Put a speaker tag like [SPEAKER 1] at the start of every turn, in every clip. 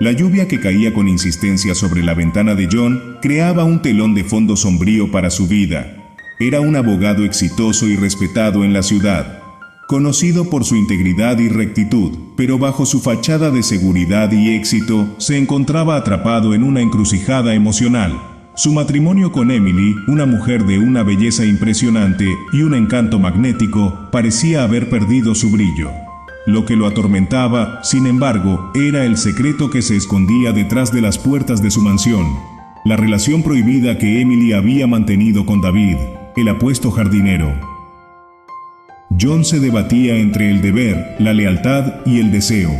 [SPEAKER 1] La lluvia que caía con insistencia sobre la ventana de John creaba un telón de fondo sombrío para su vida. Era un abogado exitoso y respetado en la ciudad, conocido por su integridad y rectitud, pero bajo su fachada de seguridad y éxito se encontraba atrapado en una encrucijada emocional. Su matrimonio con Emily, una mujer de una belleza impresionante y un encanto magnético, parecía haber perdido su brillo. Lo que lo atormentaba, sin embargo, era el secreto que se escondía detrás de las puertas de su mansión. La relación prohibida que Emily había mantenido con David, el apuesto jardinero. John se debatía entre el deber, la lealtad y el deseo.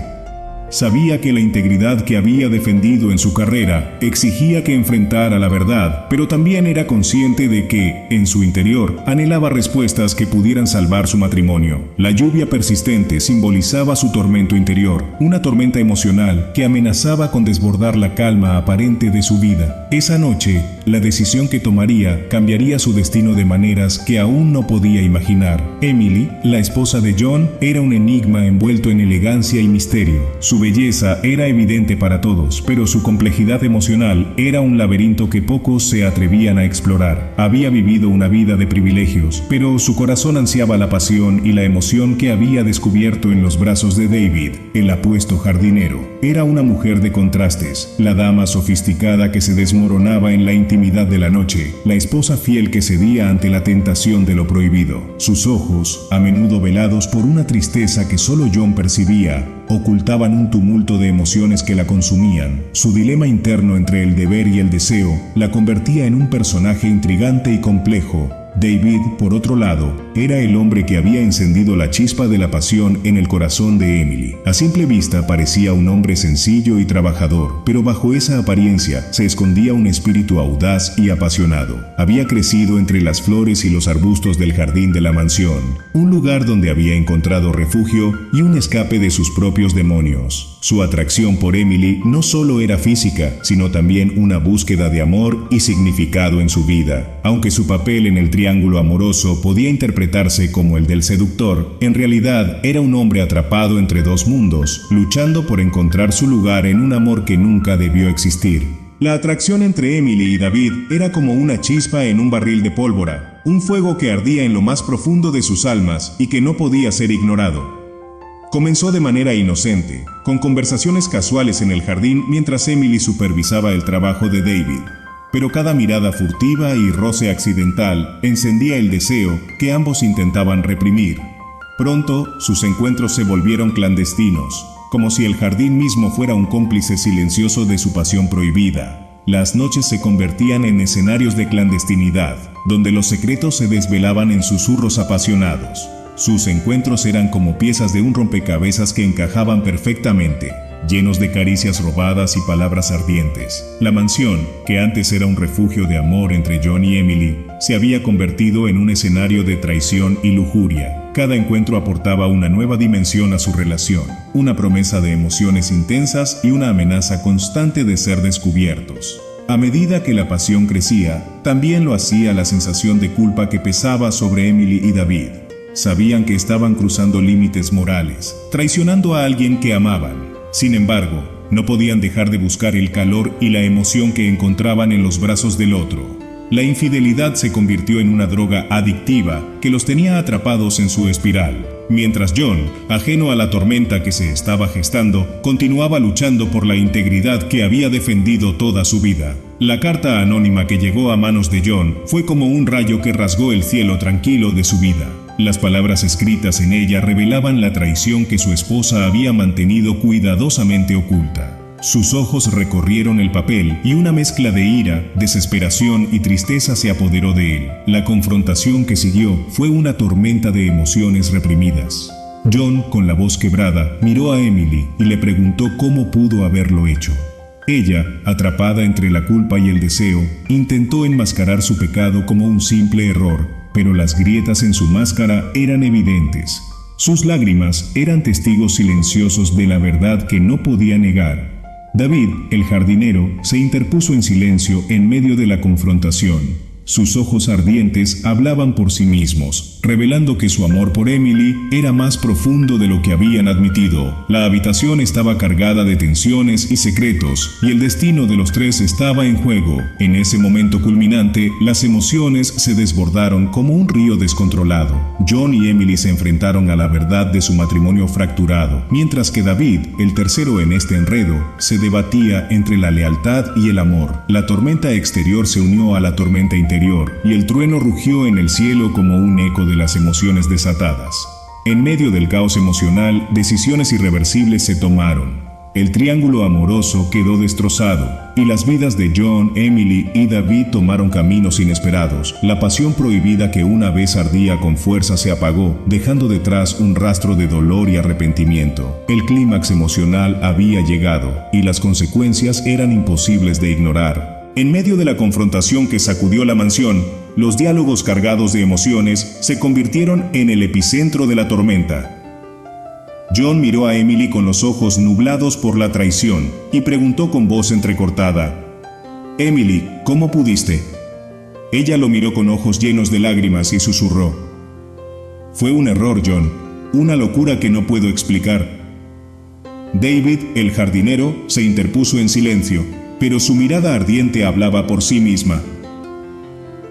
[SPEAKER 1] Sabía que la integridad que había defendido en su carrera exigía que enfrentara la verdad, pero también era consciente de que, en su interior, anhelaba respuestas que pudieran salvar su matrimonio. La lluvia persistente simbolizaba su tormento interior, una tormenta emocional que amenazaba con desbordar la calma aparente de su vida. Esa noche, la decisión que tomaría cambiaría su destino de maneras que aún no podía imaginar. Emily, la esposa de John, era un enigma envuelto en elegancia y misterio. Su belleza era evidente para todos, pero su complejidad emocional era un laberinto que pocos se atrevían a explorar. Había vivido una vida de privilegios, pero su corazón ansiaba la pasión y la emoción que había descubierto en los brazos de David, el apuesto jardinero. Era una mujer de contrastes, la dama sofisticada que se desmoronaba en la intimidad de la noche, la esposa fiel que cedía ante la tentación de lo prohibido. Sus ojos, a menudo velados por una tristeza que solo John percibía, ocultaban un tumulto de emociones que la consumían. Su dilema interno entre el deber y el deseo la convertía en un personaje intrigante y complejo. David, por otro lado, era el hombre que había encendido la chispa de la pasión en el corazón de Emily. A simple vista parecía un hombre sencillo y trabajador, pero bajo esa apariencia se escondía un espíritu audaz y apasionado. Había crecido entre las flores y los arbustos del jardín de la mansión, un lugar donde había encontrado refugio y un escape de sus propios demonios. Su atracción por Emily no solo era física, sino también una búsqueda de amor y significado en su vida. Aunque su papel en el triángulo amoroso podía interpretarse como el del seductor, en realidad era un hombre atrapado entre dos mundos, luchando por encontrar su lugar en un amor que nunca debió existir. La atracción entre Emily y David era como una chispa en un barril de pólvora, un fuego que ardía en lo más profundo de sus almas y que no podía ser ignorado. Comenzó de manera inocente, con conversaciones casuales en el jardín mientras Emily supervisaba el trabajo de David. Pero cada mirada furtiva y roce accidental encendía el deseo que ambos intentaban reprimir. Pronto, sus encuentros se volvieron clandestinos, como si el jardín mismo fuera un cómplice silencioso de su pasión prohibida. Las noches se convertían en escenarios de clandestinidad, donde los secretos se desvelaban en susurros apasionados. Sus encuentros eran como piezas de un rompecabezas que encajaban perfectamente, llenos de caricias robadas y palabras ardientes. La mansión, que antes era un refugio de amor entre John y Emily, se había convertido en un escenario de traición y lujuria. Cada encuentro aportaba una nueva dimensión a su relación, una promesa de emociones intensas y una amenaza constante de ser descubiertos. A medida que la pasión crecía, también lo hacía la sensación de culpa que pesaba sobre Emily y David. Sabían que estaban cruzando límites morales, traicionando a alguien que amaban. Sin embargo, no podían dejar de buscar el calor y la emoción que encontraban en los brazos del otro. La infidelidad se convirtió en una droga adictiva que los tenía atrapados en su espiral, mientras John, ajeno a la tormenta que se estaba gestando, continuaba luchando por la integridad que había defendido toda su vida. La carta anónima que llegó a manos de John fue como un rayo que rasgó el cielo tranquilo de su vida. Las palabras escritas en ella revelaban la traición que su esposa había mantenido cuidadosamente oculta. Sus ojos recorrieron el papel y una mezcla de ira, desesperación y tristeza se apoderó de él. La confrontación que siguió fue una tormenta de emociones reprimidas. John, con la voz quebrada, miró a Emily y le preguntó cómo pudo haberlo hecho. Ella, atrapada entre la culpa y el deseo, intentó enmascarar su pecado como un simple error, pero las grietas en su máscara eran evidentes. Sus lágrimas eran testigos silenciosos de la verdad que no podía negar. David, el jardinero, se interpuso en silencio en medio de la confrontación. Sus ojos ardientes hablaban por sí mismos. revelando que su amor por Emily era más profundo de lo que habían admitido. La habitación estaba cargada de tensiones y secretos, y el destino de los tres estaba en juego. En ese momento culminante, las emociones se desbordaron como un río descontrolado. John y Emily se enfrentaron a la verdad de su matrimonio fracturado, mientras que David, el tercero en este enredo, se debatía entre la lealtad y el amor. La tormenta exterior se unió a la tormenta interior, y el trueno rugió en el cielo como un eco de las emociones desatadas. En medio del caos emocional, decisiones irreversibles se tomaron. El triángulo amoroso quedó destrozado, y las vidas de John, Emily y David tomaron caminos inesperados. La pasión prohibida que una vez ardía con fuerza se apagó, dejando detrás un rastro de dolor y arrepentimiento. El clímax emocional había llegado, y las consecuencias eran imposibles de ignorar. En medio de la confrontación que sacudió la mansión, los diálogos cargados de emociones se convirtieron en el epicentro de la tormenta. John miró a Emily con los ojos nublados por la traición y preguntó con voz entrecortada: «Emily, ¿cómo pudiste?». Ella lo miró con ojos llenos de lágrimas y susurró: «Fue un error, John, una locura que no puedo explicar». David, el jardinero, se interpuso en silencio, pero su mirada ardiente hablaba por sí misma.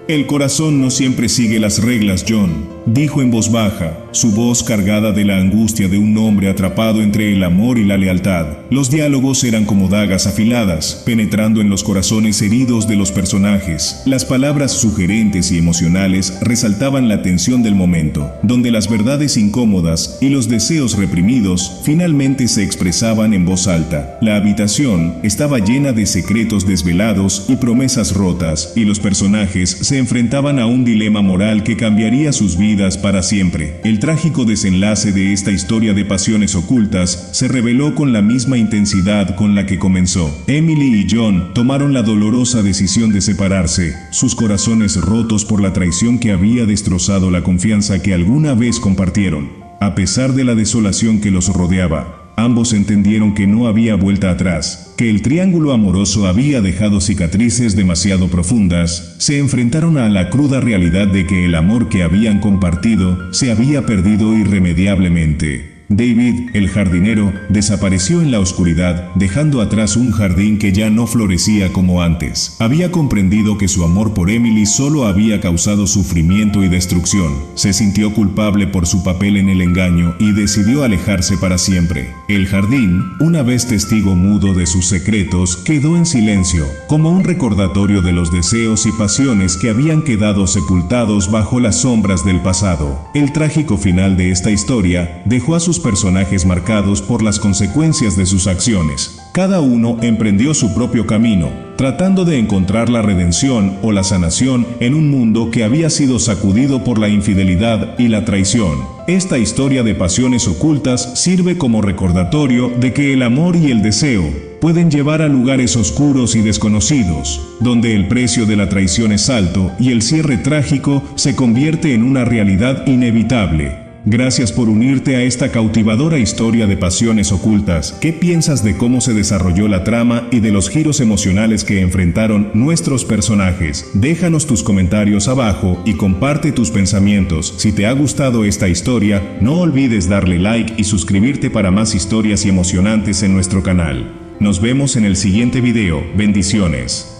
[SPEAKER 1] «El corazón no siempre sigue las reglas, John», dijo en voz baja, su voz cargada de la angustia de un hombre atrapado entre el amor y la lealtad. Los diálogos eran como dagas afiladas, penetrando en los corazones heridos de los personajes. Las palabras sugerentes y emocionales resaltaban la tensión del momento, donde las verdades incómodas y los deseos reprimidos finalmente se expresaban en voz alta. La habitación estaba llena de secretos desvelados y promesas rotas, y los personajes se enfrentaban a un dilema moral que cambiaría sus vidas para siempre. El trágico desenlace de esta historia de pasiones ocultas se reveló con la misma intensidad con la que comenzó. Emily y John tomaron la dolorosa decisión de separarse, sus corazones rotos por la traición que había destrozado la confianza que alguna vez compartieron. A pesar de la desolación que los rodeaba, ambos entendieron que no había vuelta atrás, que el triángulo amoroso había dejado cicatrices demasiado profundas. Se enfrentaron a la cruda realidad de que el amor que habían compartido se había perdido irremediablemente. David, el jardinero, desapareció en la oscuridad, dejando atrás un jardín que ya no florecía como antes. Había comprendido que su amor por Emily solo había causado sufrimiento y destrucción. Se sintió culpable por su papel en el engaño y decidió alejarse para siempre. El jardín, una vez testigo mudo de sus secretos, quedó en silencio, como un recordatorio de los deseos y pasiones que habían quedado sepultados bajo las sombras del pasado. El trágico final de esta historia dejó a sus personajes marcados por las consecuencias de sus acciones. Cada uno emprendió su propio camino, tratando de encontrar la redención o la sanación en un mundo que había sido sacudido por la infidelidad y la traición. Esta historia de pasiones ocultas sirve como recordatorio de que el amor y el deseo pueden llevar a lugares oscuros y desconocidos, donde el precio de la traición es alto y el cierre trágico se convierte en una realidad inevitable. Gracias por unirte a esta cautivadora historia de pasiones ocultas. ¿Qué piensas de cómo se desarrolló la trama y de los giros emocionales que enfrentaron nuestros personajes? Déjanos tus comentarios abajo y comparte tus pensamientos. Si te ha gustado esta historia, no olvides darle like y suscribirte para más historias y emocionantes en nuestro canal. Nos vemos en el siguiente video. Bendiciones.